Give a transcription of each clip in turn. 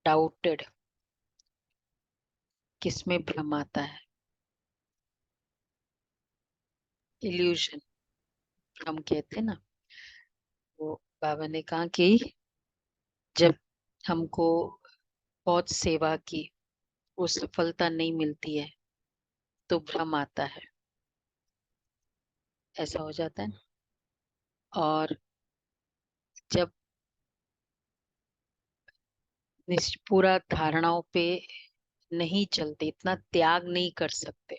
Doubted, किसमें भ्रम आता है? इल्यूजन, हम कहते हैं ना। वो बाबा ने कहा कि जब हमको बहुत सेवा की, वो सफलता नहीं मिलती है तो भ्रम आता है, ऐसा हो जाता है। और जब पूरा धारणाओं पे नहीं चलते, इतना त्याग नहीं कर सकते,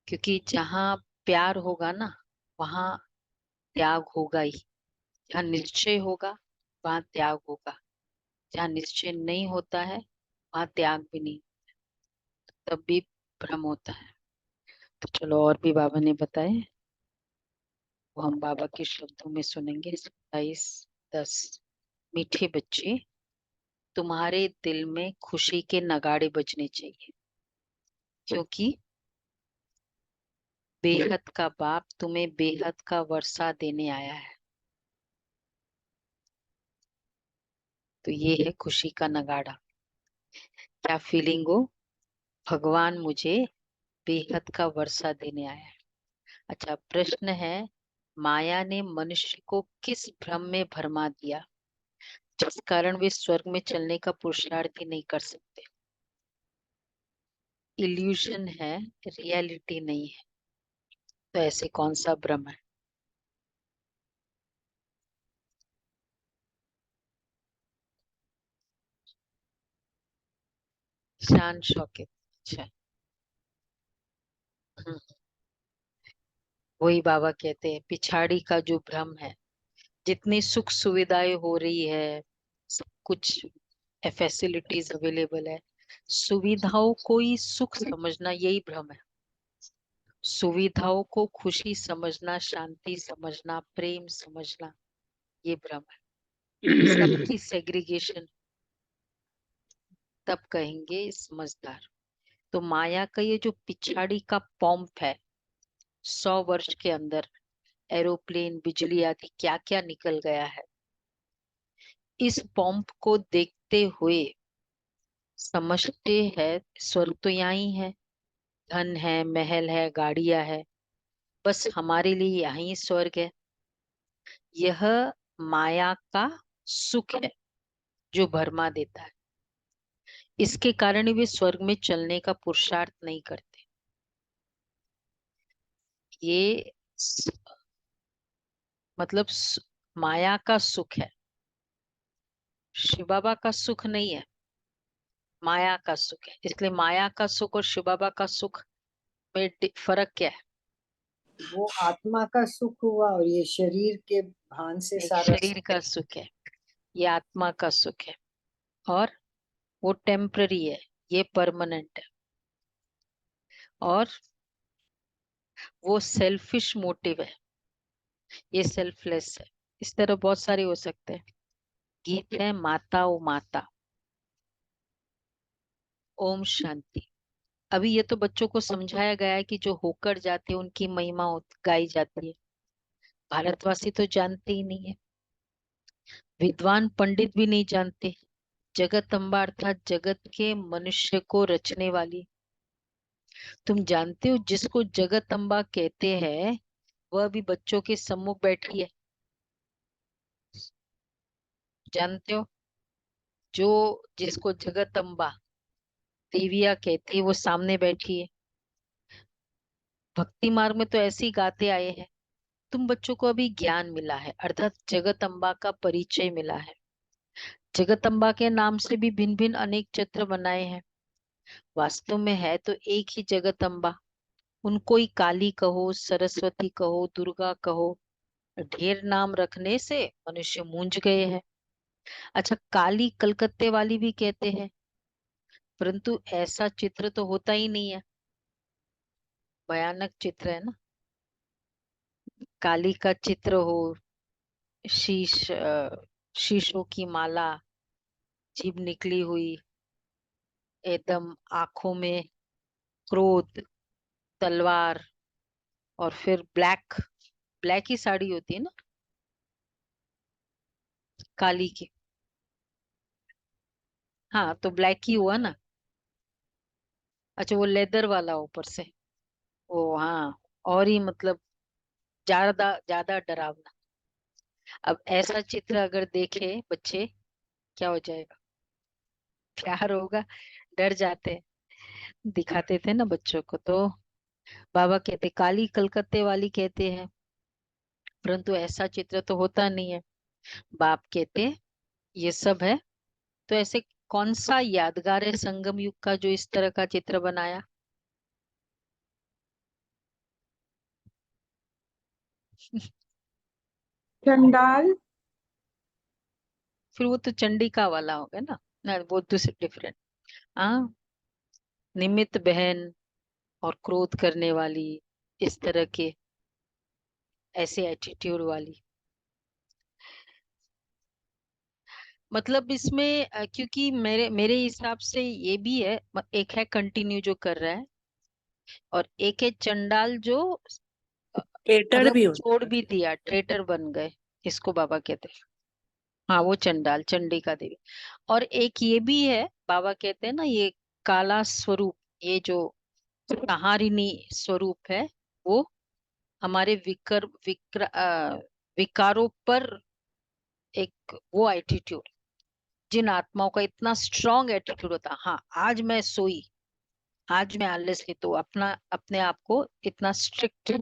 क्योंकि जहाँ प्यार होगा ना, वहाँ त्याग होगा ही। जहाँ निश्चय होगा वहाँ त्याग होगा, जहाँ निश्चय नहीं होता है वहाँ त्याग भी नहीं, तब भी भ्रम होता है। तो चलो और भी बाबा ने बताए, वो हम बाबा के शब्दों में सुनेंगे। 27:10। मीठे बच्चे, तुम्हारे दिल में खुशी के नगाड़े बजने चाहिए, क्योंकि बेहद का बाप तुम्हें बेहद का वर्षा देने आया है। तो ये है खुशी का नगाड़ा। क्या फीलिंग हो? भगवान मुझे बेहद का वर्षा देने आया है। अच्छा, प्रश्न है, माया ने मनुष्य को किस भ्रम में भरमा दिया जिस कारण वे स्वर्ग में चलने का पुरुषार्थ ही नहीं कर सकते? इल्यूशन है, रियलिटी नहीं है। तो ऐसे कौन सा भ्रम है? शान शौकत। अच्छा। हम्म, वही बाबा कहते हैं, पिछाड़ी का जो भ्रम है, जितनी सुख सुविधाएं हो रही है, सब कुछ फैसिलिटीज अवेलेबल है, सुविधाओं को ही सुख समझना यही भ्रम है। सुविधाओं को खुशी समझना, शांति समझना, प्रेम समझना, ये भ्रम है। सबकी सेग्रीगेशन, तब कहेंगे समझदार। तो माया का ये जो पिछाड़ी का पंप है, 100 वर्ष के अंदर एरोप्लेन, बिजली आदि क्या क्या निकल गया है, इस पंप को देखते हुए समझते हैं स्वर्ग तो यहाँ ही है, धन है, महल है, गाड़ियां है, बस हमारे लिए यही स्वर्ग है। यह माया का सुख है जो भरमा देता है। इसके कारण वे स्वर्ग में चलने का पुरुषार्थ नहीं करते। ये स- मतलब माया का सुख है, शिव बाबा का सुख नहीं है, माया का सुख है। इसलिए माया का सुख और शिव बाबा का सुख में फर्क क्या है? वो आत्मा का सुख हुआ और ये शरीर के भान से नहीं, सारा शरीर सुख। का सुख है, ये आत्मा का सुख है। और वो टेम्पररी है, ये परमानेंट है। और वो सेल्फिश मोटिव है, ये सेल्फलेस है। इस तरह बहुत सारे हो सकते हैं। गीत है, माता ओ माता। ओम शांति। अभी ये तो बच्चों को समझाया गया है कि जो होकर जाते हैं उनकी महिमा गाई जाती है। भारतवासी तो जानते ही नहीं है, विद्वान पंडित भी नहीं जानते। जगत अम्बा अर्थात जगत के मनुष्य को रचने वाली। तुम जानते हो जिसको जगत अम्बा कहते हैं, वह भी बच्चों के सम्मुख बैठी है। जानते हो, जो जिसको जगत अम्बा देविया कहते हैं, वो सामने बैठी है। भक्ति मार्ग में तो ऐसे ही गाते आए हैं। तुम बच्चों को अभी ज्ञान मिला है, अर्थात जगत अम्बा का परिचय मिला है। जगत अम्बा के नाम से भी भिन्न भिन्न अनेक चित्र बनाए हैं, वास्तव में है तो एक ही जगत अम्बा। उनको ही काली कहो, सरस्वती कहो, दुर्गा कहो, ढेर नाम रखने से मनुष्य मूंझ गए हैं। अच्छा, काली कलकत्ते वाली भी कहते हैं, परंतु ऐसा चित्र तो होता ही नहीं है, भयानक चित्र है ना। काली का चित्र हो, शीशों की माला, जीभ निकली हुई, एकदम आंखों में क्रोध, तलवार, और फिर ब्लैक, ब्लैक ही साड़ी होती है ना काली की। हाँ तो ब्लैक ही हुआ ना। अच्छा वो लेदर वाला ऊपर से, वो हाँ, और ही मतलब ज्यादा ज्यादा डरावना। अब ऐसा चित्र अगर देखे बच्चे, क्या हो जाएगा? प्यार होगा, डर जाते हैं। दिखाते थे ना बच्चों को तो बाबा कहते काली कलकत्ते वाली कहते हैं, परंतु ऐसा चित्र तो होता नहीं है। बाप कहते ये सब है। तो ऐसे कौन सा यादगार है संगम युग का जो इस तरह का चित्र बनाया? चंडाल। फिर वो तो चंडिका वाला होगा ना वो दूसरे डिफरेंट। हाँ, निमित्त बहन और क्रोध करने वाली, इस तरह के, ऐसे एटीट्यूड वाली। मतलब इसमें क्योंकि मेरे मेरे हिसाब से ये भी है, एक है कंटिन्यू जो कर रहा है, और एक है चंडाल जो ट्रेटर मतलब भी हो। छोड़ भी दिया, ट्रेटर बन गए, इसको बाबा कहते हैं। हाँ वो चंडाल, चंडिका देवी। और एक ये भी है, बाबा कहते हैं ना ये काला स्वरूप, ये जो संहारिणी स्वरूप है, वो हमारे विकारों पर एक वो एटीट्यूड, जिन आत्माओं का इतना स्ट्रांग एटीट्यूड होता है, हाँ आज मैं सोई, आज मैं आलस ली, तो अपना अपने आप को इतना स्ट्रिक्ट।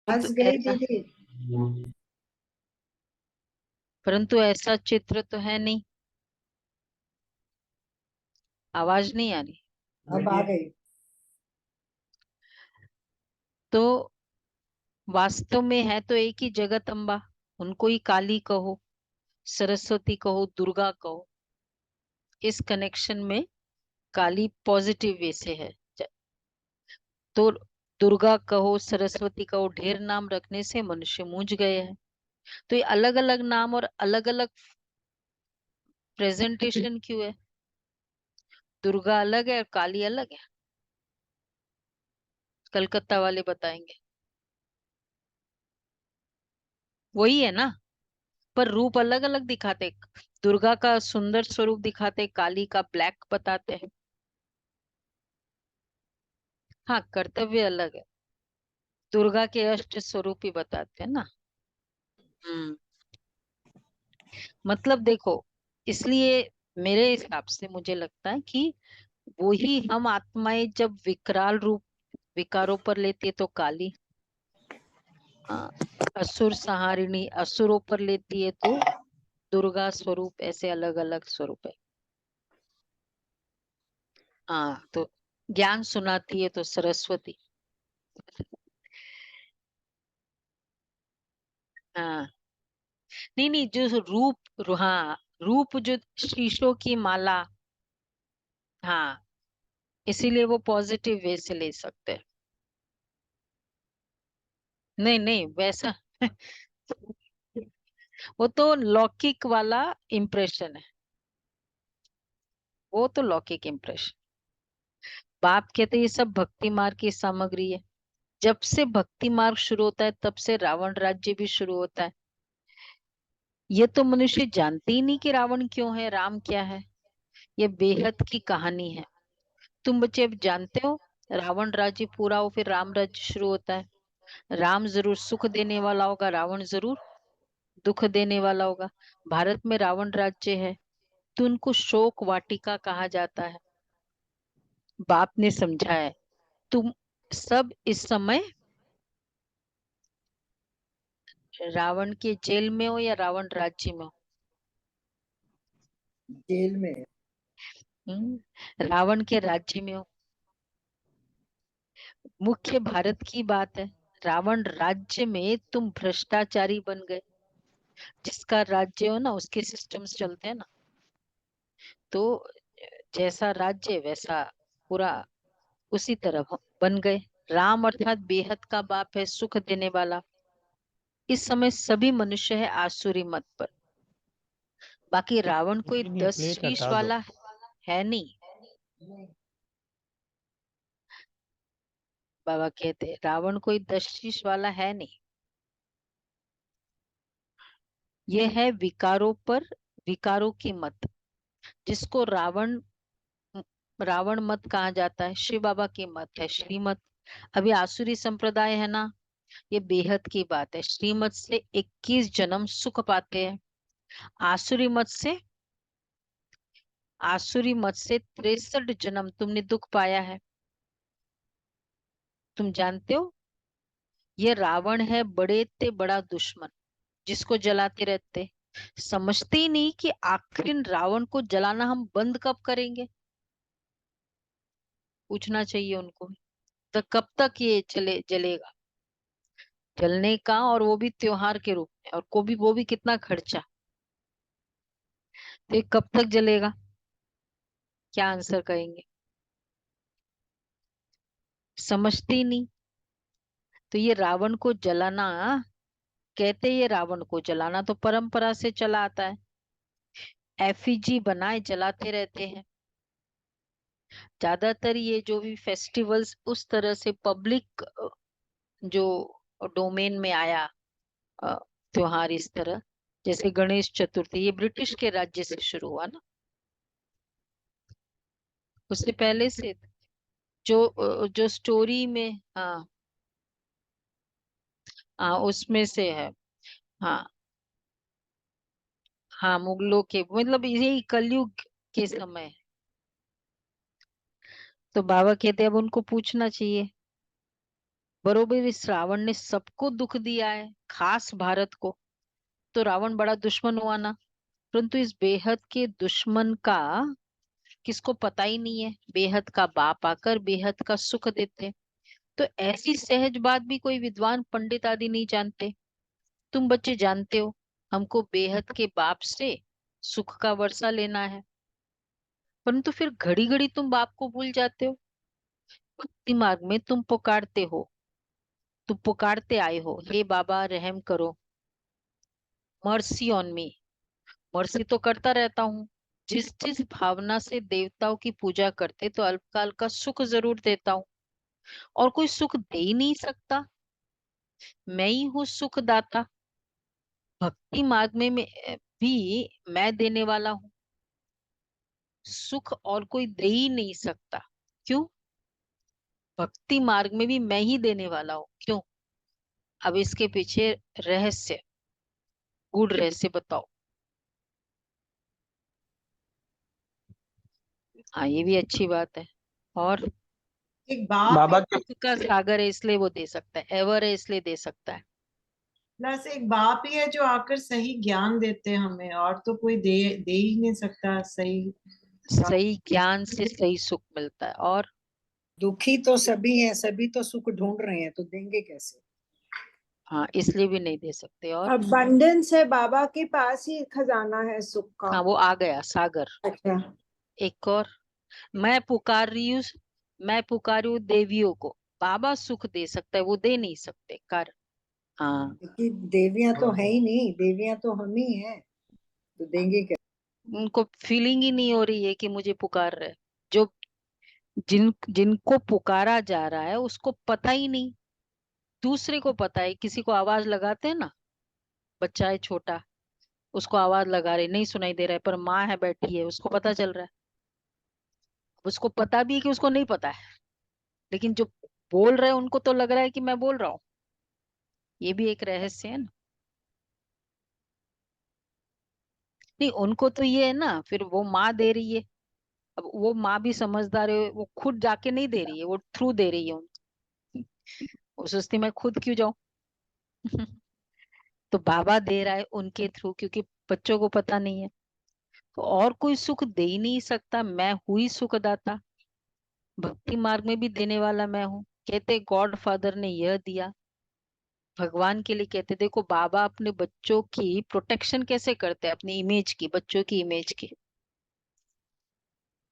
आज गई ऐसा, दीदी। परंतु ऐसा चित्र तो है नहीं। आवाज नहीं आ रही? अब आ गई। तो वास्तव में है तो एक ही जगत अम्बा, उनको ही काली कहो, सरस्वती कहो, दुर्गा कहो। इस कनेक्शन में काली पॉजिटिव वे से है। तो दुर्गा कहो, सरस्वती कहो, ढेर नाम रखने से मनुष्य मूंझ गए हैं। तो ये अलग अलग नाम और अलग अलग प्रेजेंटेशन क्यों है? दुर्गा अलग है और काली अलग है, कलकत्ता वाले बताएंगे। वही है ना, पर रूप अलग अलग दिखाते। दुर्गा का सुंदर स्वरूप दिखाते, काली का ब्लैक बताते हैं। हाँ कर्तव्य अलग है, दुर्गा के अष्ट स्वरूप ही बताते हैं ना। हम्म। मतलब देखो, इसलिए मेरे हिसाब से मुझे लगता है कि वो ही हम आत्माएं जब विकराल रूप विकारों पर लेती है तो काली, हाँ, असुर संहारिणी असुरों पर लेती है तो दुर्गा स्वरूप, ऐसे अलग अलग स्वरूप है। हाँ तो ज्ञान सुनाती है तो सरस्वती। हाँ, नहीं नहीं, जो रूप हाँ, रूप जो शीशों की माला, हाँ, इसीलिए वो पॉजिटिव वे से ले सकते हैं। नहीं नहीं वैसा वो तो लौकिक वाला इम्प्रेशन है, वो तो लौकिक इम्प्रेशन। बाप कहते ये सब भक्ति मार्ग की सामग्री है। जब से भक्ति मार्ग शुरू होता है तब से रावण राज्य भी शुरू होता है। ये तो मनुष्य जानते ही नहीं कि रावण क्यों है, राम क्या है। ये बेहद की कहानी है। तुम बच्चे अब जानते हो, रावण राज्य पूरा हो फिर राम राज्य शुरू होता है। राम जरूर सुख देने वाला होगा, रावण जरूर दुख देने वाला होगा। भारत में रावण राज्य है तो उनको शोक वाटिका कहा जाता है। बाप ने समझाया है, तुम सब इस समय रावण के जेल में हो या रावण राज्य में हो। जेल में। रावण के राज्य में हो। मुख्य भारत की बात है, रावण राज्य में तुम भ्रष्टाचारी बन गए। जिसका राज्य हो ना उसके सिस्टम्स चलते हैं ना, तो जैसा राज्य वैसा पूरा उसी तरह बन गए। राम अर्थात बेहद का बाप है, सुख देने वाला। इस समय सभी मनुष्य है आसुरी मत पर। बाकी रावण कोई नहीं, 10 प्लेट शीश हटा दो। वाला है नहीं। बाबा कहते रावण कोई 10 शीश वाला है नहीं, ये है विकारों की मत। जिसको रावण रावण मत कहा जाता है, शिव बाबा की मत है श्रीमत। अभी आसुरी संप्रदाय है ना, ये बेहद की बात है। श्रीमत से 21 जन्म सुख पाते हैं, आसुरी मत से 63 जन्म तुमने दुख पाया है। तुम जानते हो, ये रावण है बड़े ते बड़ा दुश्मन, जिसको जलाते रहते। समझते ही नहीं कि आखिर रावण को जलाना हम बंद कब करेंगे। पूछना चाहिए उनको, तो कब तक ये जलेगा। जलने का, और वो भी त्योहार के रूप में, और वो भी कितना खर्चा। तो ये कब तक जलेगा, क्या आंसर कहेंगे। समझते ही नहीं। तो ये रावण को जलाना, कहते ये रावण को जलाना तो परंपरा से चला आता है। एफिजी बनाए जलाते रहते हैं। ज्यादातर ये जो भी फेस्टिवल्स उस तरह से पब्लिक जो डोमेन में आया, अ, त्योहार इस तरह, जैसे गणेश चतुर्थी, ये ब्रिटिश के राज्य से शुरू हुआ ना। उससे पहले से जो स्टोरी में, हाँ हाँ उसमें से है। हाँ हाँ, मुगलों के मतलब यही कलयुग के समय। तो बाबा कहते अब उनको पूछना चाहिए। बरोबर इस रावण ने सबको दुख दिया है, खास भारत को। तो रावण बड़ा दुश्मन हुआ ना। परंतु इस बेहद के दुश्मन का किसको पता ही नहीं है, बेहद का बाप आकर बेहद का सुख देते। तो ऐसी सहज बात भी कोई विद्वान पंडित आदि नहीं जानते। तुम बच्चे जानते हो, हमको बेहद के बाप से सुख का वर्षा लेना है। परंतु फिर घड़ी घड़ी तुम बाप को भूल जाते हो। दिमाग में तुम पुकारते आए हो, हे बाबा रहम करो, मर्सी ऑन मी। मर्सी तो करता रहता हूँ। जिस जिस भावना से देवताओं की पूजा करते, तो अल्पकाल का सुख जरूर देता हूँ। और कोई सुख दे ही नहीं सकता, मैं ही हूँ सुखदाता। भक्ति मार्ग में भी मैं देने वाला हूँ। सुख और कोई दे ही नहीं सकता। क्यों? भक्ति मार्ग में भी मैं ही देने वाला हूँ। क्यों? अब इसके पीछे रहस्य, गूढ़ रहस्य बताओ। हाँ ये भी अच्छी बात है। और एक बाप बाबा है, के सुख का सागर है इसलिए वो दे सकता है, एवर है इसलिए दे सकता है। प्लस एक बाप ही है जो आकर सही ज्ञान देते हैं हमें, और तो कोई दे दे ही नहीं सकता सही। सही ज्ञान से सही सुख मिलता है। और दुखी तो सभी हैं, सभी तो सुख ढूंढ रहे हैं, तो देंगे कैसे। हाँ इसलिए भी नहीं दे सकते। और अबंडेंस है, बाबा के पास ही खजाना है सुख का। हाँ वो आ गया सागर। अच्छा। एक और, मैं पुकार रही हूँ मैं पुकारी हूँ देवियों को। बाबा सुख दे सकता है, वो दे नहीं सकते कर। हाँ, क्योंकि देवियां तो है ही नहीं, देवियां तो हम ही हैं, तो देंगे कैसे। उनको फीलिंग ही नहीं हो रही है कि मुझे पुकार रहे। जो जिनको पुकारा जा रहा है उसको पता ही नहीं। दूसरे को पता है, किसी को आवाज लगाते हैं ना, बच्चा है छोटा, उसको आवाज लगा रहे, नहीं सुनाई दे रहा है, पर माँ है बैठी है, उसको पता चल रहा है। उसको पता भी है कि उसको नहीं पता है, लेकिन जो बोल रहे हैं उनको तो लग रहा है कि मैं बोल रहा हूँ। ये भी एक रहस्य है ना। नहीं उनको तो ये है ना, फिर वो माँ दे रही है। अब वो माँ भी समझदार है, वो खुद जाके नहीं दे रही है, वो थ्रू दे रही है उनको। वो सोचती मैं खुद क्यों जाऊं। तो बाबा दे रहा है उनके थ्रू, क्योंकि बच्चों को पता नहीं है। तो और कोई सुख दे ही नहीं सकता, मैं हुई सुखदाता। भक्ति मार्ग में भी देने वाला मैं हूँ। कहते गॉड फादर ने यह दिया, भगवान के लिए कहते देखो बाबा अपने बच्चों की प्रोटेक्शन कैसे करते हैं, अपनी इमेज की, बच्चों की इमेज की,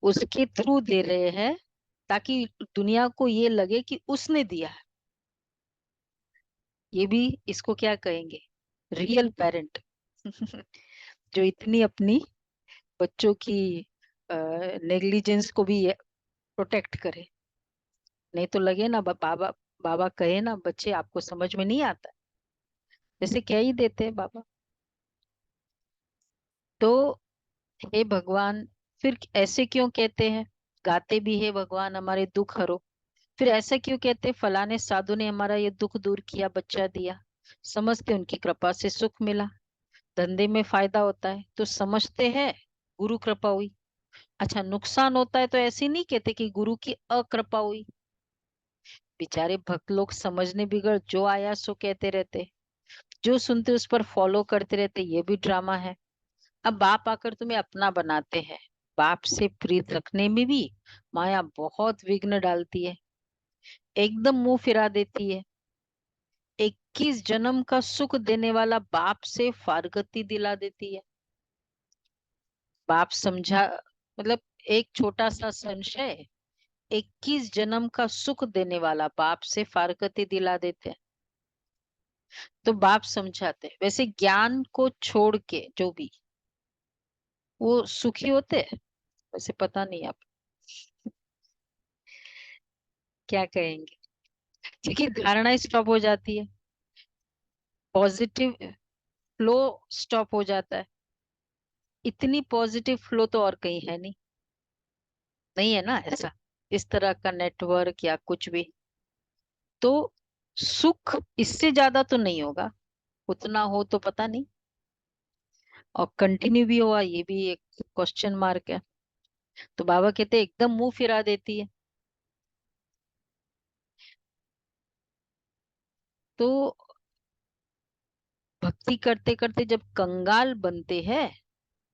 उसके थ्रू दे रहे हैं, ताकि दुनिया को ये लगे कि उसने दिया है। ये भी, इसको क्या कहेंगे, रियल पेरेंट। जो इतनी अपनी बच्चों की नेग्लिजेंस को भी प्रोटेक्ट करे। नहीं तो लगे ना बाबा बाबा कहे ना, बच्चे आपको समझ में नहीं आता, जैसे कह ही देते हैं बाबा। तो हे भगवान, फिर ऐसे क्यों कहते हैं? गाते भी है भगवान हमारे दुख हरो, फिर ऐसा क्यों कहते हैं? फलाने साधु ने हमारा ये दुख दूर किया, बच्चा दिया, समझते उनकी कृपा से सुख मिला, धंधे में फायदा होता है तो समझते हैं गुरु कृपा हुई। अच्छा, नुकसान होता है तो ऐसे नहीं कहते कि गुरु की अकृपा हुई। बेचारे भक्त लोग समझने बिगड़ जो आया सो कहते रहते, जो सुनते उस पर फॉलो करते रहते, ये भी ड्रामा है। अब बाप आकर तुम्हें अपना बनाते हैं, बाप से प्रीत रखने में भी माया बहुत विघ्न डालती है, एकदम मुंह फिरा देती है। 21 जन्म का सुख देने वाला बाप से फारगती दिला देती है। बाप समझा, मतलब एक छोटा सा संशय 21 जन्म का सुख देने वाला बाप से फारगती दिला देते हैं। तो बाप समझाते हैं, वैसे ज्ञान को छोड़ के जो भी वो सुखी होते हैं, वैसे पता नहीं आप क्या कहेंगे, क्योंकि धारणा स्टॉप हो जाती है, पॉजिटिव फ्लो स्टॉप हो जाता है। इतनी पॉजिटिव फ्लो तो और कहीं है नहीं, नहीं है ना ऐसा, इस तरह का नेटवर्क या कुछ भी। तो सुख इससे ज्यादा तो नहीं होगा, उतना हो तो पता नहीं, और कंटिन्यू भी हुआ ये भी एक क्वेश्चन मार्क है। तो बाबा कहते हैं, एकदम मुंह फिरा देती है। तो भक्ति करते करते जब कंगाल बनते हैं,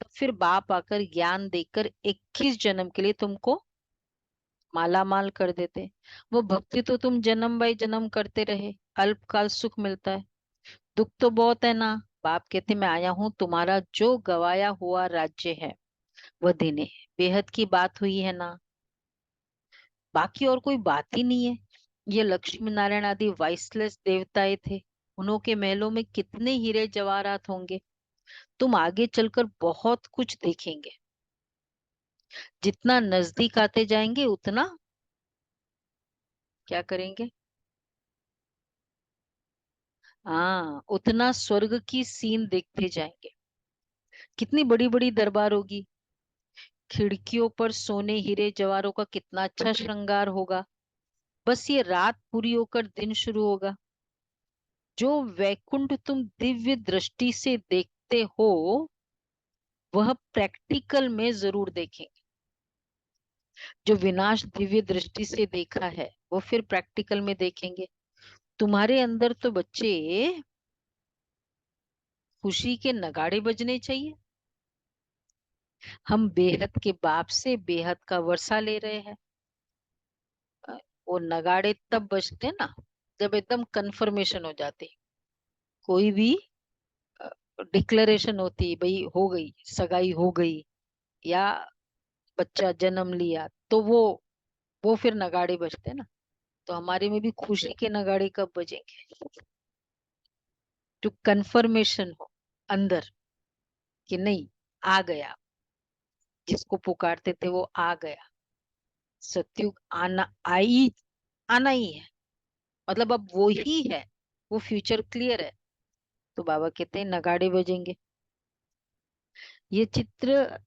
तो फिर बाप आकर ज्ञान देकर 21 जन्म के लिए तुमको माला माल कर देते। वो भक्ति तो तुम जन्म बाई जन्म करते रहे, अल्पकाल सुख मिलता है, दुख तो बहुत है ना। बाप कहते, मैं आया हूँ तुम्हारा जो गवाया हुआ राज्य है वह देने। बेहद की बात हुई है ना, बाकी और कोई बात ही नहीं है। ये लक्ष्मी नारायण आदि वाइसलेस देवताएं थे, उन्हों के महलों में कितने हीरे जवाहरात होंगे। तुम आगे चलकर बहुत कुछ देखेंगे, जितना नजदीक आते जाएंगे उतना क्या करेंगे, हाँ उतना स्वर्ग की सीन देखते जाएंगे। कितनी बड़ी बड़ी दरबार होगी, खिड़कियों पर सोने हीरे जवाहरों का कितना अच्छा श्रृंगार होगा। बस ये रात पूरी होकर दिन शुरू होगा। जो वैकुंठ तुम दिव्य दृष्टि से देखते हो, वह प्रैक्टिकल में जरूर देखेंगे। जो विनाश दिव्य दृष्टि से देखा है वो फिर प्रैक्टिकल में देखेंगे। तुम्हारे अंदर तो बच्चे खुशी के नगाड़े बजने चाहिए। हम बेहद के बाप से बेहद का वर्षा ले रहे हैं। अ, वो नगाड़े तब बजते हैं ना, जब एकदम कंफर्मेशन हो जाती, कोई भी डिक्लेरेशन होती, भाई हो गई सगाई हो गई, या बच्चा जन्म लिया, तो वो फिर नगाड़े बजते हैं ना। तो हमारे में भी खुशी के नगाड़े कब बजेंगे? जो कंफर्मेशन हो अंदर कि नहीं, आ गया, जिसको पुकारते थे वो आ गया, सत्युग आना आना ही है, मतलब अब वो ही है, वो फ्यूचर क्लियर है। तो बाबा कहते हैं नगाड़े बजेंगे। ये चित्र,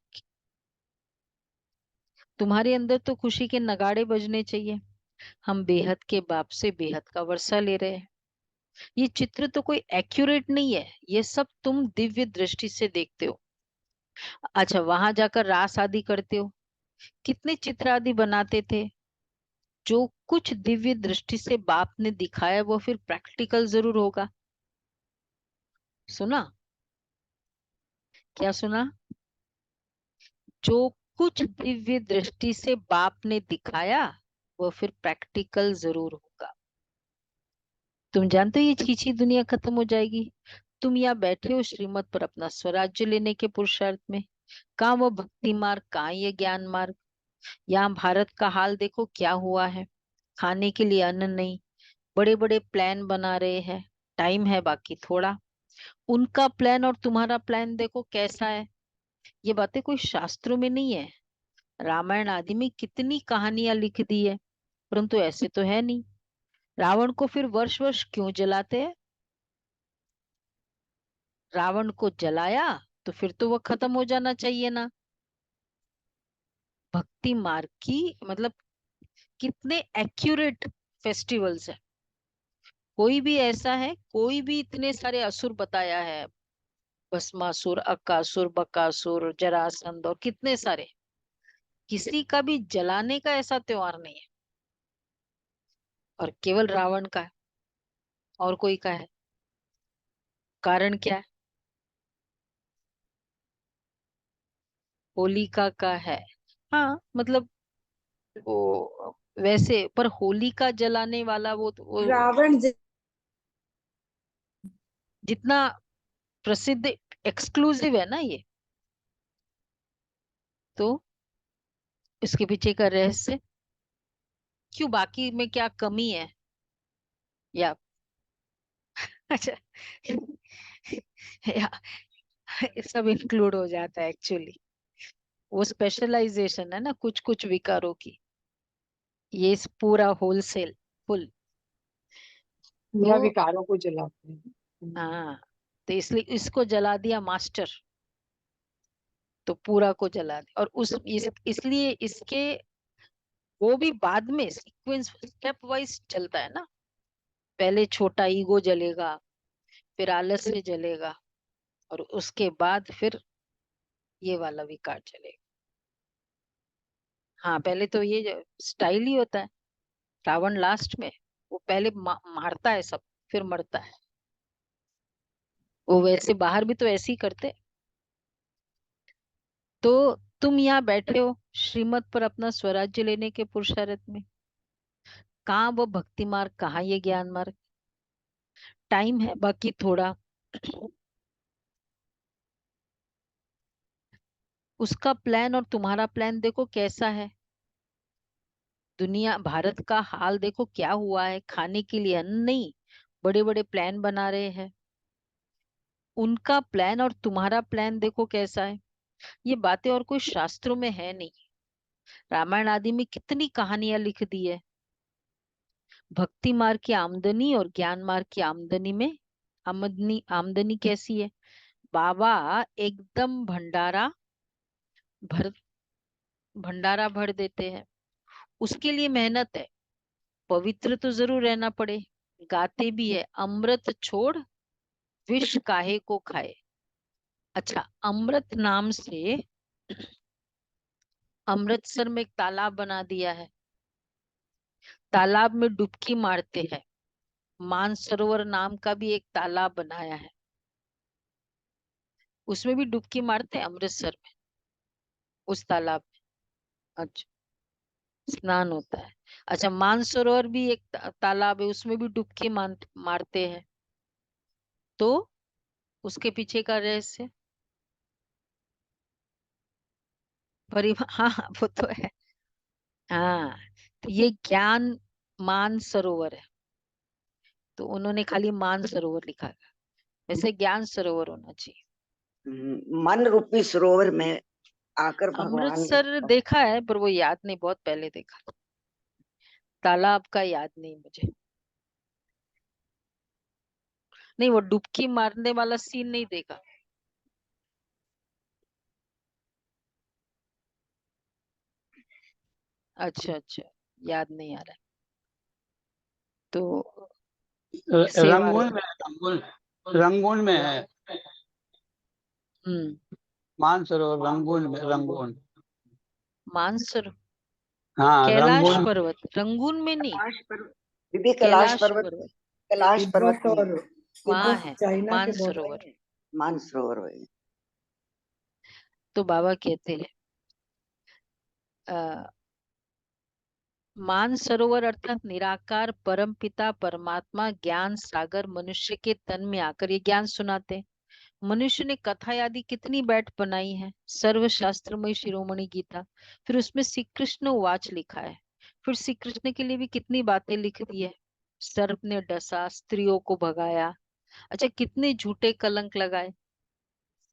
तुम्हारे अंदर तो खुशी के नगाड़े बजने चाहिए। हम बेहद के बाप से बेहद का वर्षा ले रहे हैं। ये चित्र तो कोई एक्यूरेट नहीं है, ये सब तुम दिव्य दृष्टि से देखते हो। अच्छा, वहां जाकर रास आदि करते हो, कितने चित्र आदि बनाते थे। जो कुछ दिव्य दृष्टि से बाप ने दिखाया वो फिर प्रैक्टिकल जरूर होगा। सुना? क्या सुना? जो कुछ दिव्य दृष्टि से बाप ने दिखाया वो फिर प्रैक्टिकल जरूर होगा। तुम जानते हो ये छीछी दुनिया खत्म हो जाएगी। तुम यहाँ बैठे हो श्रीमत पर अपना स्वराज्य लेने के पुरुषार्थ में, कहाँ वो भक्ति मार्ग, कहाँ ये ज्ञान मार्ग। यहाँ भारत का हाल देखो क्या हुआ है, खाने के लिए अन्न नहीं, बड़े बड़े प्लान बना रहे हैं, टाइम है बाकी थोड़ा। उनका प्लान और तुम्हारा प्लान देखो कैसा है। ये बातें कोई शास्त्रों में नहीं है, रामायण आदि में कितनी कहानियां लिख दी है, परंतु ऐसे तो है नहीं। रावण को फिर वर्ष वर्ष क्यों जलाते हैं? रावण को जलाया तो फिर तो वो खत्म हो जाना चाहिए ना। भक्ति मार्ग की मतलब कितने एक्यूरेट फेस्टिवल्स है। कोई भी ऐसा है, कोई भी इतने सारे असुर बताया है, भस्मासुर, अकासुर, बकासुर, जरासंध और कितने सारे, किसी का भी जलाने का ऐसा त्योहार नहीं है। और केवल रावण का है, और कोई का है? कारण क्या है? होलिका का है। हाँ मतलब वो वैसे, पर होलिका जलाने वाला वो रावण जितना प्रसिद्ध, एक्सक्लूसिव है ना ये, तो इसके पीछे का रहस्य क्यों? बाकी में क्या कमी है या अच्छा या सब इंक्लूड हो जाता है एक्चुअली। वो स्पेशलाइजेशन है ना कुछ कुछ विकारों की, ये इस पूरा होलसेल फुल। पूरा तो विकारों को जलाते हैं। हाँ, तो इसलिए इसको जला दिया मास्टर, तो पूरा को जला दिया। और इसलिए इसके वो भी बाद में सीक्वेंस स्टेप वाइज चलता है ना। पहले छोटा ईगो जलेगा, फिर आलस्य जलेगा, और उसके बाद फिर ये वाला विकार चलेगा। हाँ, पहले तो ये स्टाइल ही होता है। रावण लास्ट में, वो पहले मारता है सब, फिर मरता है। वो वैसे बाहर भी तो ऐसे ही करते। तो तुम यहाँ बैठे हो श्रीमत पर अपना स्वराज्य लेने के पुरुषार्थ में, कहाँ वो भक्ति मार्ग, कहाँ ये ज्ञान मार्ग? टाइम है बाकी थोड़ा। उसका प्लान और तुम्हारा प्लान देखो कैसा है। दुनिया भारत का हाल देखो क्या हुआ है, खाने के लिए अन्न नहीं, बड़े बड़े प्लान बना रहे हैं। उनका प्लान और तुम्हारा प्लान देखो कैसा है। ये बातें और कोई शास्त्रों में है नहीं। रामायण आदि में कितनी कहानियां लिख दी है। भक्ति मार्ग की आमदनी और ज्ञान मार्ग की आमदनी में आमदनी आमदनी कैसी है? बाबा एकदम भर भंडारा भर देते हैं। उसके लिए मेहनत है, पवित्र तो जरूर रहना पड़े। गाते भी है, अमृत छोड़ विष काहे को खाए। अच्छा, अमृत नाम से अमृतसर में एक तालाब बना दिया है, तालाब में डुबकी मारते हैं। मानसरोवर नाम का भी एक तालाब बनाया है, उसमें भी डुबकी मारते हैं अमृतसर में, उस तालाब में। अच्छा, स्नान होता है। अच्छा, मानसरोवर भी एक तालाब है, उसमें भी डुबकी मारते हैं। तो उसके पीछे का रहस्य हाँ हाँ, वो तो है। हाँ, तो ये ज्ञान मान सरोवर है, तो उन्होंने खाली मान सरोवर लिखा है, वैसे ज्ञान सरोवर होना चाहिए। मन रूपी सरोवर में आकर भगवान ने अमृतसर देखा है पर वो याद नहीं, बहुत पहले देखा था। तालाब का याद नहीं मुझे। नहीं, वो डुबकी मारने वाला सीन नहीं देखा। अच्छा अच्छा, याद नहीं आ रहा है। तो सेवा रंगून में, रंगून में है। हम्म, मानसरोवर रंगून में, रंगून। मानसर, हाँ, कैलाश रंगून। पर्वत, रंगून में नहीं, कैलाश पर्वत, दीदी कैलाश पर्वत कैलाश पर्वत तिब्बत में और वहां तिब्बत है चाइना के बॉर्डर। मानसरोवर। मानसरोवर है। तो बाबा कहते हैं आ, मानसरोवर अर्थात निराकार परम पिता परमात्मा ज्ञान सागर मनुष्य के तन में आकर ये ज्ञान सुनाते हैं। मनुष्य ने कथा आदि कितनी बैठ बनाई है, सर्वशास्त्रमय शिरोमणि गीता, फिर उसमें श्री कृष्ण उवाच लिखा है। फिर श्री कृष्ण के लिए भी कितनी बातें लिख दी है। सर्प ने डसा, स्त्रियों को भगाया। अच्छा, कितने झूठे कलंक लगाए।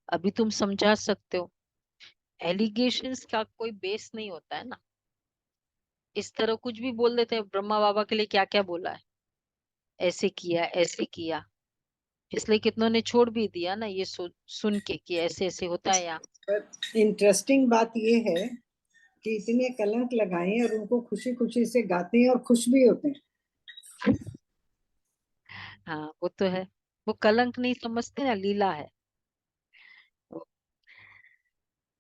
अभी तुम समझा सकते हो, एलिगेशंस का कोई बेस नहीं होता है ना। इस तरह कुछ भी बोल देते हैं, ब्रह्मा बाबा के लिए क्या क्या बोला है। ऐसे किया ऐसे किया, इसलिए कितनों ने छोड़ भी दिया ना ये सुन के कि ऐसे ऐसे होता है यहाँ। पर इंटरेस्टिंग बात ये है कि इतने कलंक लगाए और उनको खुशी खुशी से गाते हैं और खुश भी होते हैं। हाँ वो तो है, वो कलंक नहीं समझते ना, लीला है।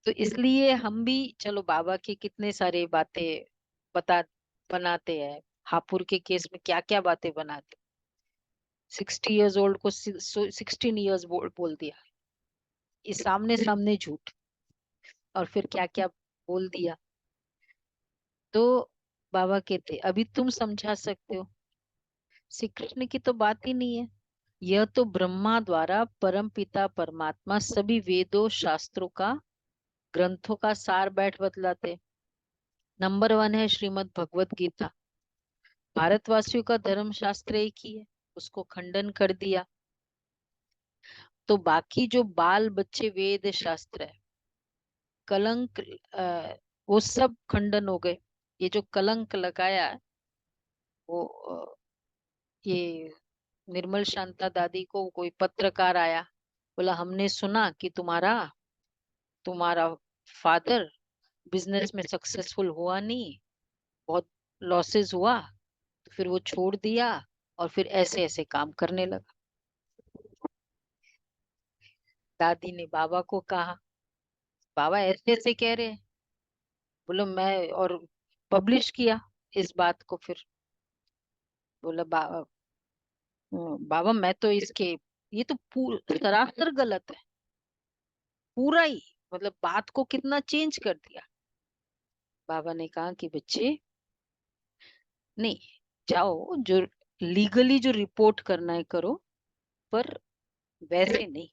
तो इसलिए हम भी चलो बाबा की कितने सारे बातें बता बनाते हैं। हापुड़ के केस में क्या क्या बातें बनाते, 60 years old को 16 years बोल दिया, ये सामने सामने झूठ, और फिर क्या क्या बोल दिया। तो बाबा कहते अभी तुम समझा सकते हो, श्री कृष्ण की तो बात ही नहीं है। यह तो ब्रह्मा द्वारा परम पिता परमात्मा सभी वेदों शास्त्रों का ग्रंथों का सार बैठ बतलाते। नंबर 1 है श्रीमद् भगवत गीता, भारतवासियों का धर्म शास्त्र एक ही है, उसको खंडन कर दिया। तो बाकी जो बाल बच्चे वेद शास्त्र है, कलंक वो सब खंडन हो गए। ये जो कलंक लगाया है, वो ये निर्मल शांता दादी को कोई पत्रकार आया, बोला हमने सुना कि तुम्हारा तुम्हारा फादर बिजनेस में सक्सेसफुल हुआ नहीं, बहुत लॉसेस हुआ, तो फिर वो छोड़ दिया और फिर ऐसे ऐसे काम करने लगा। दादी ने बाबा को कहा, बाबा ऐसे ऐसे कह रहे हैं। बोलो मैं, और पब्लिश किया इस बात को। फिर बोला बाबा मैं तो इसके, ये तो सरासर गलत है, पूरा ही, मतलब बात को कितना चेंज कर दिया। बाबा ने कहा कि बच्चे नहीं, जाओ जो लीगली जो रिपोर्ट करना है करो, पर वैसे नहीं।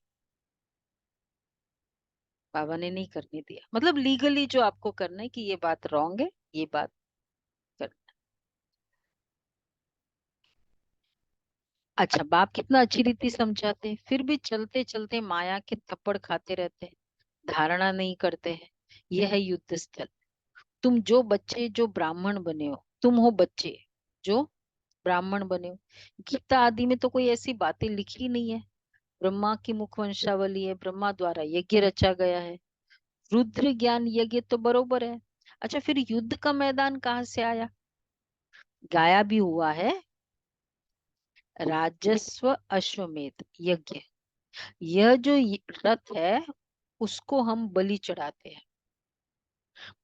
बाबा ने नहीं करने दिया, मतलब लीगली जो आपको करना है कि ये बात रॉन्ग है, ये बात करना। अच्छा, बाप कितना अच्छी रीति समझाते हैं, फिर भी चलते चलते माया के थप्पड़ खाते रहते हैं, धारणा नहीं करते हैं। यह है युद्ध स्थल। तुम जो बच्चे जो ब्राह्मण बने हो, तुम हो बच्चे जो ब्राह्मण बने हो। गीता आदि में तो कोई ऐसी बातें लिखी नहीं है। ब्रह्मा की मुख वंशावली है, ब्रह्मा द्वारा यज्ञ रचा गया है, रुद्र ज्ञान यज्ञ तो बरोबर है। अच्छा, फिर युद्ध का मैदान कहाँ से आया? गाया भी हुआ है, राजस्व अश्वमेध यज्ञ। यह जो रथ है, उसको हम बलि चढ़ाते हैं।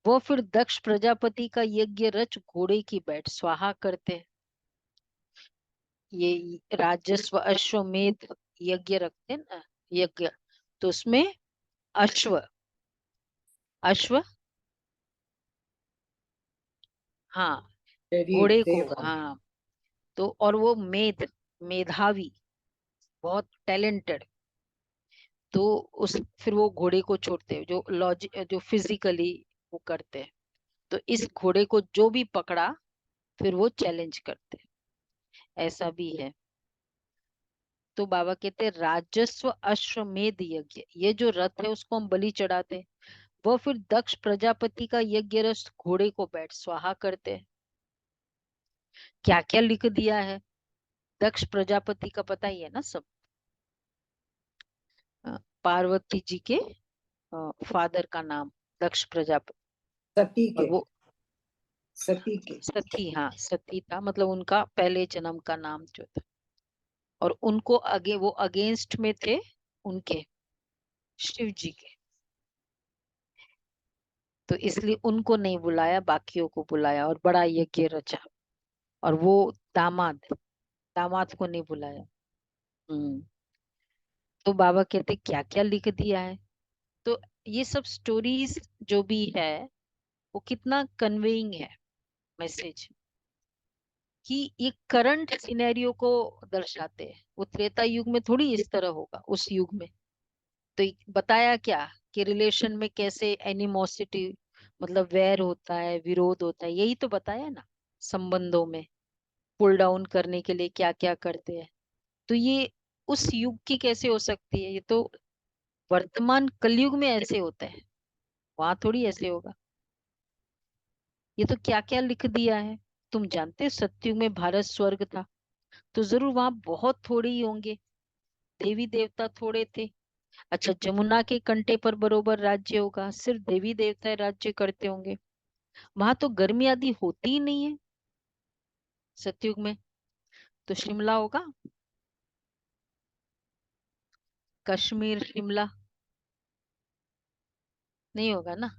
वो फिर दक्ष प्रजापति का यज्ञ रच घोड़े की बैठ स्वाहा करते हैं। ये राजस्व अश्वमेध यज्ञ रखते हैं ना, यज्ञ, तो उसमें अश्व, अश्व, हाँ, शरीर घोड़े को, देव। हाँ। तो और वो मेधावी, बहुत टैलेंटेड, तो उस फिर वो घोड़े को छोड़ते हैं, जो फिजिकली वो करते हैं। तो इस घोड़े को जो भी पकड़ा, फिर वो चैलेंज करते हैं, ऐसा भी है। तो बाबा कहते हैं राजस्व अश्वमेध यज्ञ, ये जो रथ है उसको हम बलि चढ़ाते हैं। वो फिर दक्ष प्रजापति का यज्ञ रस घोड़े को बैठ स्वाहा करते हैं। क्या क्या लिख दिया है, दक्ष प्रजापति का पता ही है ना सब। पार्वती जी के फादर का नाम दक्ष प्रजापति, सती और के, वो सती के। सती, हाँ सती था, मतलब उनका पहले जन्म का नाम जो था। और उनको वो अगेंस्ट में थे उनके शिव जी के, तो इसलिए उनको नहीं बुलाया, बाकियों को बुलाया और बड़ा यज्ञ रचा। और वो दामाद दामाद को नहीं बुलाया। हम्म। तो बाबा कहते क्या क्या लिख दिया है। तो ये सब स्टोरीज जो भी है, वो कितना कन्वेइंग है मैसेज, कि ये करंट सिनेरियो को दर्शाते हैं। वो त्रेता युग में थोड़ी इस तरह होगा, उस युग में तो बताया क्या कि रिलेशन में कैसे एनिमोसिटी, मतलब वैर होता है, विरोध होता है, यही तो बताया ना। संबंधों में पुल डाउन करने के लिए क्या क्या करते हैं। तो ये उस युग की कैसे हो सकती है? ये तो वर्तमान कलयुग में ऐसे होता है, वहां थोड़ी ऐसे होगा। ये तो क्या क्या लिख दिया है। तुम जानते हो सतयुग में भारत स्वर्ग था, तो जरूर वहां बहुत थोड़े ही होंगे, देवी देवता थोड़े थे। अच्छा, जमुना के कंटे पर बरोबर राज्य होगा, सिर्फ देवी देवता राज्य करते होंगे। वहां तो गर्मी आदि होती ही नहीं है सतयुग में। तो शिमला होगा, कश्मीर शिमला नहीं होगा ना।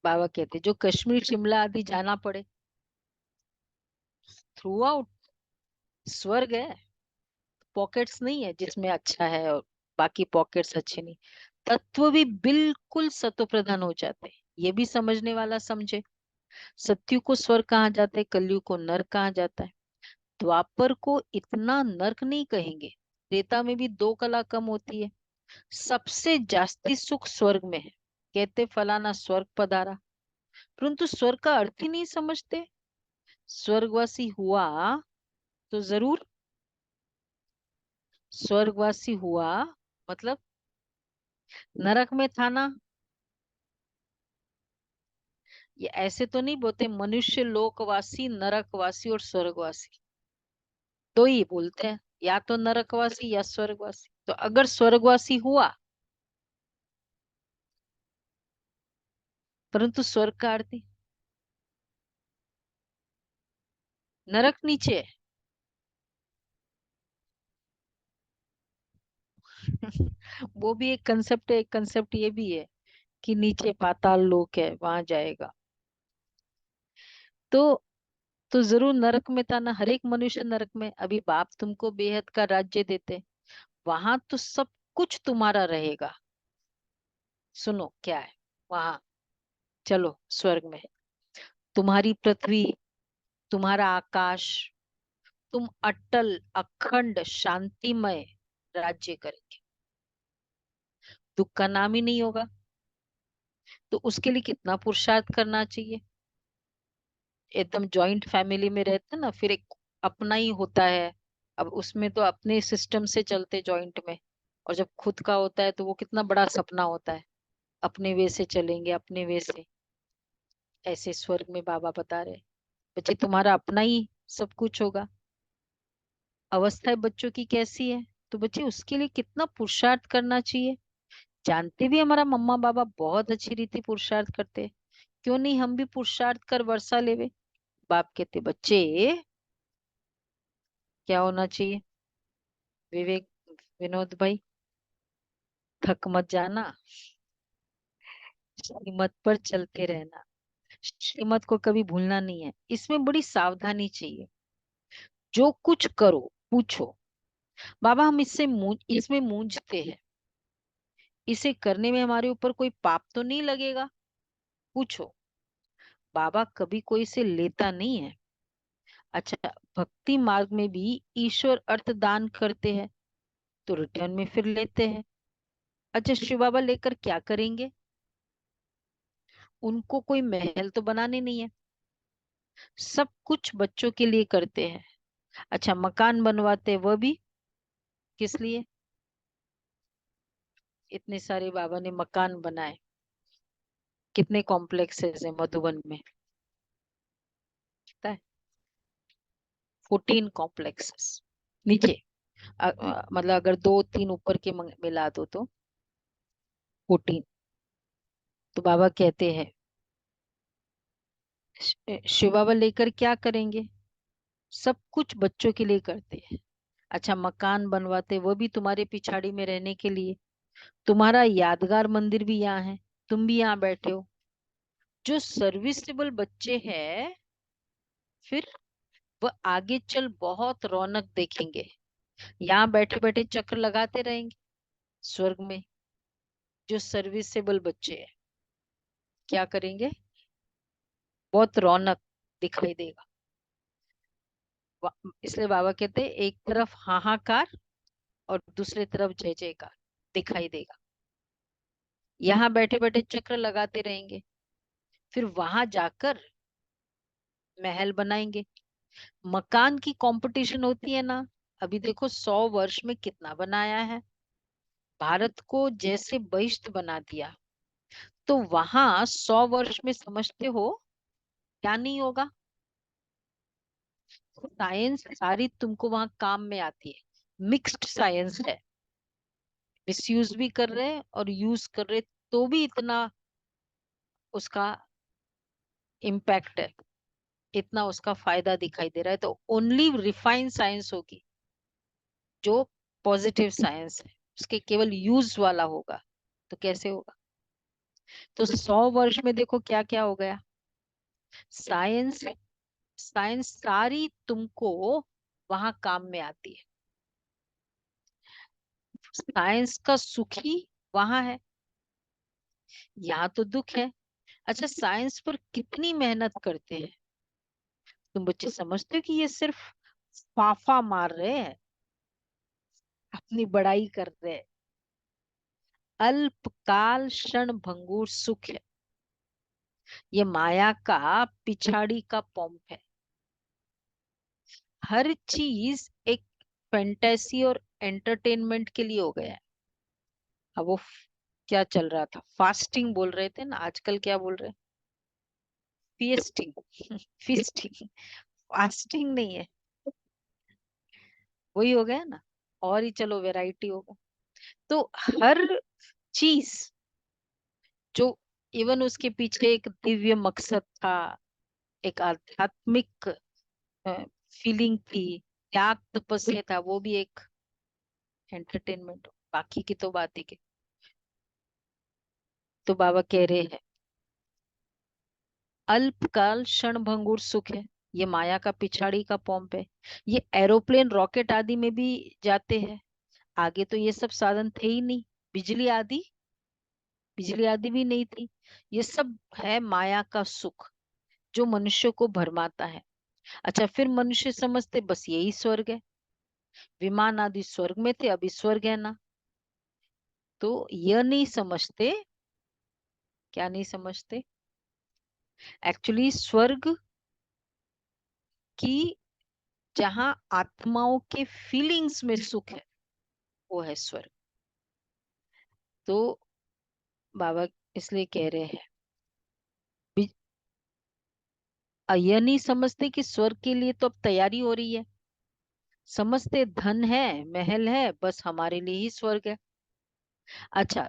बाबा कहते जो कश्मीर शिमला आदि जाना पड़े, थ्रू आउट स्वर्ग है, पॉकेट्स नहीं है जिसमें अच्छा है और बाकी पॉकेट्स अच्छे नहीं। तत्व भी बिल्कुल सत्व प्रधान हो जाते हैं, ये भी समझने वाला समझे। सत्यु को स्वर्ग कहा जाता है, कलयुग को नरक कहा जाता है। द्वापर को इतना नरक नहीं कहेंगे, त्रेता में भी 2 कला कम होती है। सबसे जास्ती सुख स्वर्ग में है, कहते फलाना स्वर्ग पधारा, परंतु स्वर्ग का अर्थ ही नहीं समझते। स्वर्गवासी हुआ तो जरूर स्वर्गवासी हुआ मतलब नरक में था ना। ये ऐसे तो नहीं बोलते मनुष्य लोकवासी, नरकवासी और स्वर्गवासी, दो ही बोलते हैं, या तो नरकवासी या स्वर्गवासी। तो अगर स्वर्गवासी हुआ, परंतु स्वर्ग का अर्थ नहीं, नरक नीचे है। वो भी एक कंसेप्ट है, एक कंसेप्ट ये भी है कि नीचे पाताल लोक है, वहां जाएगा। तो तो जरूर नरक में था ना, हर एक मनुष्य नरक में। अभी बाप तुमको बेहद का राज्य देते, वहां तो सब कुछ तुम्हारा रहेगा। सुनो क्या है वहां, चलो स्वर्ग में तुम्हारी पृथ्वी, तुम्हारा आकाश, तुम अटल अखंड शांतिमय राज्य करेंगे, दुख का नाम ही नहीं होगा। तो उसके लिए कितना पुरुषार्थ करना चाहिए। एकदम जॉइंट फैमिली में रहते ना, फिर एक अपना ही होता है। अब उसमें तो अपने सिस्टम से चलते जॉइंट में, और जब खुद का होता है तो वो कितना बड़ा सपना होता है, अपने वे से चलेंगे, अपने वे से। ऐसे स्वर्ग में बाबा बता रहे बच्चे तुम्हारा अपना ही सब कुछ होगा। अवस्थाएं बच्चों की कैसी है, तो बच्चे उसके लिए कितना पुरुषार्थ करना चाहिए। जानते भी हमारा मम्मा बाबा बहुत अच्छी रीति पुरुषार्थ करते हैं, क्यों नहीं हम भी पुरुषार्थ कर वर्षा लेवे। बाप कहते बच्चे क्या होना चाहिए, विवेक, विनोद भाई, थक मत जाना, श्रीमत पर चलते रहना, श्रीमत को कभी भूलना नहीं है। इसमें बड़ी सावधानी चाहिए। जो कुछ करो पूछो, बाबा हम इसमें मूंझते हैं, इसे करने में हमारे ऊपर कोई पाप तो नहीं लगेगा, पूछो। बाबा कभी कोई से लेता नहीं है। अच्छा, भक्ति मार्ग में भी ईश्वर अर्थ दान करते हैं, तो रिटर्न में फिर लेते हैं। अच्छा, शिव बाबा लेकर क्या करेंगे, उनको कोई महल तो बनाने नहीं है, सब कुछ बच्चों के लिए करते हैं। अच्छा, मकान बनवाते वह भी किस लिए, इतने सारे बाबा ने मकान बनाए, कितने कॉम्प्लेक्सेस है मधुबन में, पता है 14 कॉम्प्लेक्सेस नीचे। मतलब अगर 2-3 ऊपर के मिला दो तो 14। तो बाबा कहते हैं शिव बाबा लेकर क्या करेंगे, सब कुछ बच्चों के लिए करते हैं। अच्छा, मकान बनवाते वो भी तुम्हारे पिछाड़ी में रहने के लिए। तुम्हारा यादगार मंदिर भी यहाँ है, तुम भी यहाँ बैठे हो। जो सर्विसेबल बच्चे हैं, फिर वह आगे चल बहुत रौनक देखेंगे, यहाँ बैठे बैठे चक्र लगाते रहेंगे। स्वर्ग में जो सर्विसेबल बच्चे हैं क्या करेंगे, बहुत रौनक दिखाई देगा। इसलिए बाबा कहते हैं एक तरफ हाहाकार और दूसरी तरफ जय जयकार दिखाई देगा। यहाँ बैठे बैठे चक्र लगाते रहेंगे, फिर वहां जाकर महल बनाएंगे। मकान की कंपटीशन होती है ना, अभी देखो 100 वर्ष में कितना बनाया है, भारत को जैसे बहिष्ठ बना दिया। तो वहां 100 वर्ष में समझते हो क्या नहीं होगा, साइंस सारी तुमको वहां काम में आती है। मिक्स्ड साइंस है, मिसयूज भी कर रहे हैं और यूज कर रहे, तो भी इतना उसका इम्पैक्ट है, इतना उसका फायदा दिखाई दे रहा है। तो ओनली रिफाइंड साइंस होगी जो पॉजिटिव साइंस है, उसके केवल यूज वाला होगा। तो कैसे होगा? तो 100 वर्ष में देखो क्या क्या हो गया। साइंस साइंस सारी तुमको वहां काम में आती है। साइंस का सुख ही वहां है, यहाँ तो दुख है। अच्छा, साइंस पर कितनी मेहनत करते हैं तुम बच्चे, समझते हो कि ये सिर्फ फाफा मार रहे हैं, अपनी बड़ाई कर रहे हैं। अल्पकाल क्षण भंगुर सुख है, ये माया का पिछाड़ी का पंप है। हर चीज एक फैंटेसी और एंटरटेनमेंट के लिए हो गया है। अब वो क्या चल रहा था, फास्टिंग बोल रहे थे ना, आजकल क्या बोल रहे हैं? Feasting feasting. फास्टिंग नहीं है, वही हो गया ना, और ही चलो वैरायटी होगा। तो हर चीज जो, इवन उसके पीछे एक दिव्य मकसद था, एक आध्यात्मिक फीलिंग थी, त्याग तपस्या था, वो भी एक एंटरटेनमेंट। बाकी की तो बात ही के। तो बाबा कह रहे हैं अल्पकाल क्षणभंगुर सुख है, ये माया का पिछाड़ी का पंप है। ये एरोप्लेन रॉकेट आदि में भी जाते हैं, आगे तो ये सब साधन थे ही नहीं। बिजली आदि बिजली आदि भी नहीं थी। ये सब है माया का सुख जो मनुष्य को भरमाता है। अच्छा, फिर मनुष्य समझते बस यही स्वर्ग है, विमान आदि स्वर्ग में थे, अभी स्वर्ग है ना। तो यह नहीं समझते, क्या नहीं समझते? एक्चुअली स्वर्ग की, जहां आत्माओं के फीलिंग्स में सुख है, वो है स्वर्ग। तो बाबा इसलिए कह रहे हैं, यह नहीं समझते कि स्वर्ग के लिए तो अब तैयारी हो रही है। समझते धन है, महल है, बस हमारे लिए ही स्वर्ग है। अच्छा,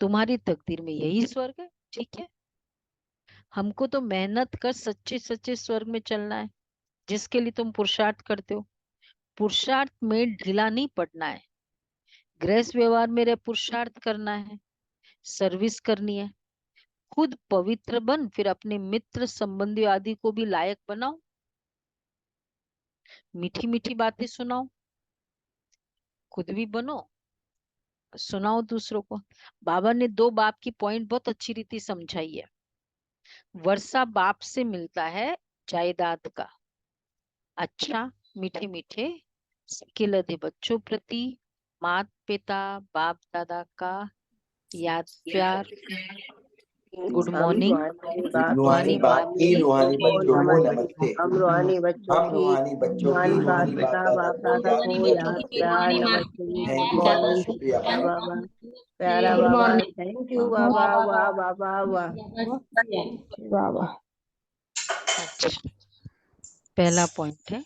तुम्हारी तकदीर में यही स्वर्ग है, ठीक है। हमको तो मेहनत कर सच्चे सच्चे स्वर्ग में चलना है, जिसके लिए तुम पुरुषार्थ करते हो। पुरुषार्थ में ढीला नहीं पड़ना है, गृहस्थ व्यवहार में रह पुरुषार्थ करना है, सर्विस करनी है। खुद पवित्र बन, फिर अपने मित्र संबंधी आदि को भी लायक बनाओ, मीठी मीठी बातें सुनाओ, खुद भी बनो, सुनाओ दूसरों को। बाबा ने 2 बाप की पॉइंट बहुत अच्छी रीति समझाई है। वर्षा बाप से मिलता है जायदाद का, अच्छा, मीठे मीठे सिक्के दे बच्चों प्रति, माता पिता बाप दादा का याद प्यार, गुड हम मॉर्निंग, रूहानी बाप रूहानी की बाप की बच्चों रूहानी को बच्चों को नमस्ते। नमस्ते। हम रूहानी बच्चों हम की रूहानी बच्चों की रूहानी बाप रूहानी पिता बाप बाप दादा दादा को को याद याद करते प्यार हैं। नमस्ते जी, थैंक गुड यू बाबा, मॉर्निंग, शुक्रिया शुक्रिया बाबा। बाबा, प्यारा बाबा, थैंक यू बाबा, वाह बाबा वाह। बाबा। अच्छा, पहला पॉइंट है,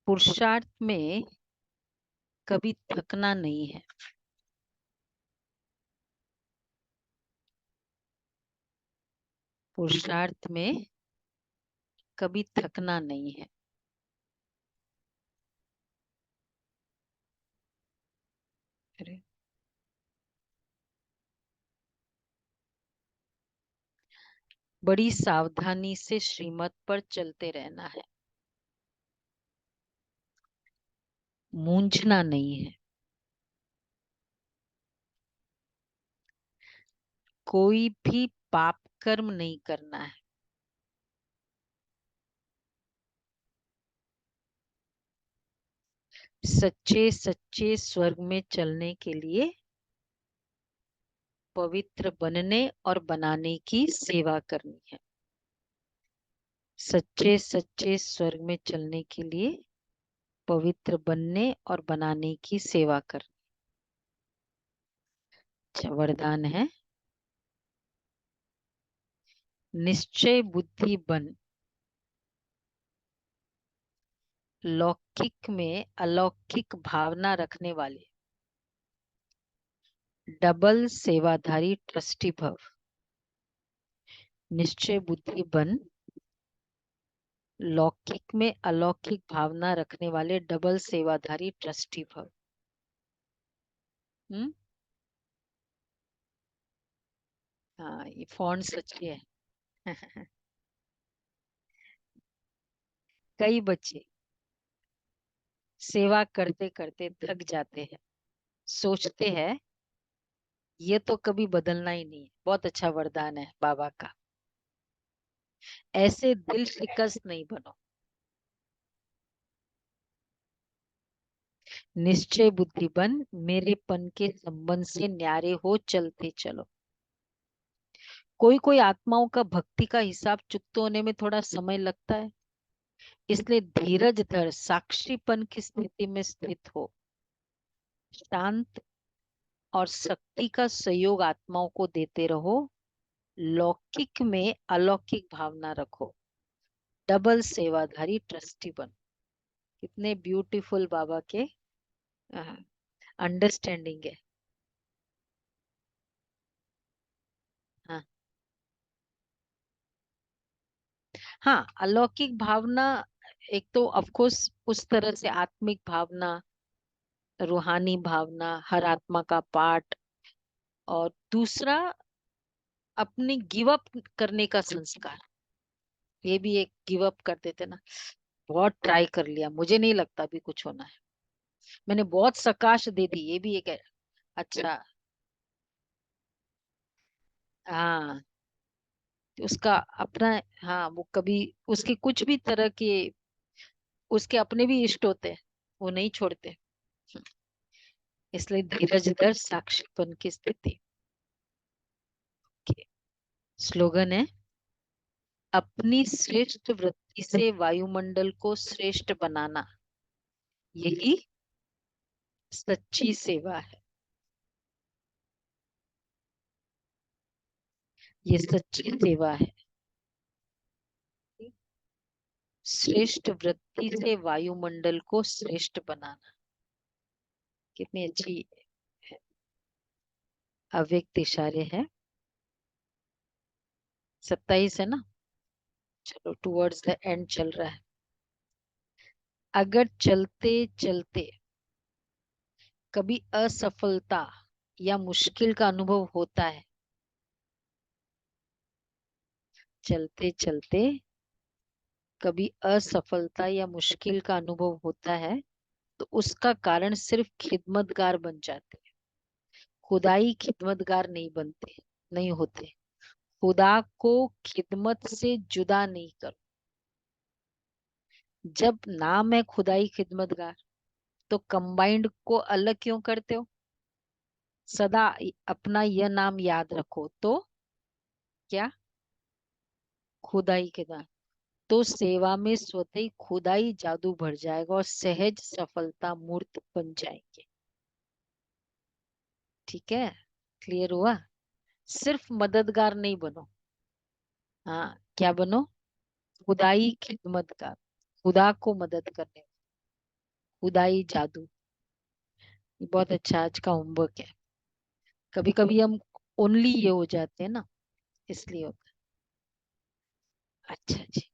पुरुषार्थ में कभी थकना नहीं है। पुरुषार्थ में कभी थकना नहीं है। अरे, बड़ी सावधानी से श्रीमत पर चलते रहना है, मूंझना नहीं है। कोई भी पाप कर्म नहीं करना है। सच्चे सच्चे स्वर्ग में चलने के लिए पवित्र बनने और बनाने की सेवा करनी है। सच्चे सच्चे स्वर्ग में चलने के लिए पवित्र बनने और बनाने की सेवा करनी। अच्छा, वरदान है, निश्चय बुद्धि बन, लौकिक में अलौकिक भावना रखने वाले डबल सेवाधारी ट्रस्टी भव, निश्चय बुद्धि बन। लौकिक में अलौकिक भावना रखने वाले डबल सेवाधारी ट्रस्टी भव। हाँ, ये फॉन्ट सच्ची है। कई बच्चे सेवा करते करते थक जाते हैं, सोचते हैं ये तो कभी बदलना ही नहीं है। बहुत अच्छा वरदान है बाबा का। ऐसे दिल शिकस्त नहीं बनो, निश्चय बुद्धि बन, मेरेपन के संबंध से न्यारे हो चलते चलो। कोई कोई आत्माओं का भक्ति का हिसाब चुकते होने में थोड़ा समय लगता है, इसलिए धीरज धर साक्षीपन की स्थिति में स्थित हो। शांत और शक्ति का सहयोग आत्माओं को देते रहो। लौकिक में अलौकिक भावना रखो, डबल सेवाधारी ट्रस्टी बन। कितने ब्यूटीफुल बाबा के अंडरस्टैंडिंग है। हाँ हाँ, अलौकिक भावना एक तो ऑफ कोर्स उस तरह से आत्मिक भावना, रूहानी भावना, हर आत्मा का पाठ, और दूसरा अपनी गिव अप करने का संस्कार। ये भी एक गिव अप कर देते ना, बहुत ट्राई कर लिया, मुझे नहीं लगता अभी कुछ होना है, मैंने बहुत सकाश दे दी, ये भी एक है। अच्छा, हाँ, उसका अपना, हाँ, वो कभी उसके कुछ भी तरह के उसके अपने भी इष्ट होते हैं, वो नहीं छोड़ते। इसलिए धीरज धर साक्षीपन की स्थिति। स्लोगन है, अपनी श्रेष्ठ वृत्ति से वायुमंडल को श्रेष्ठ बनाना, यही सच्ची सेवा है। ये सच्ची सेवा है। श्रेष्ठ वृत्ति से वायुमंडल को श्रेष्ठ बनाना, कितनी अच्छी अव्यक्त इशारे है। 27 है ना, चलो टुवर्ड्स द एंड चल रहा है। अगर चलते चलते कभी असफलता या मुश्किल का अनुभव होता है, चलते चलते कभी असफलता या मुश्किल का अनुभव होता है, तो उसका कारण सिर्फ खिदमतगार बन जाते हैं। खुदाई खिदमतगार नहीं बनते, नहीं होते। खुदा को खिदमत से जुदा नहीं करो। जब नाम है खुदाई खिदमतगार, तो कंबाइंड को अलग क्यों करते हो? सदा अपना यह नाम याद रखो, तो क्या खुदाई के नाम, तो सेवा में स्वतः ही खुदाई जादू भर जाएगा और सहज सफलता मूर्त बन जाएंगे। ठीक है, क्लियर हुआ? सिर्फ मददगार नहीं बनो, हाँ, क्या बनो? खुदाई खिदमतगार, खुदा को मदद करने, खुदाई जादू। ये बहुत अच्छा आज का होमवर्क है। कभी कभी हम ओनली ये हो जाते हैं ना, इसलिए होता है। अच्छा जी।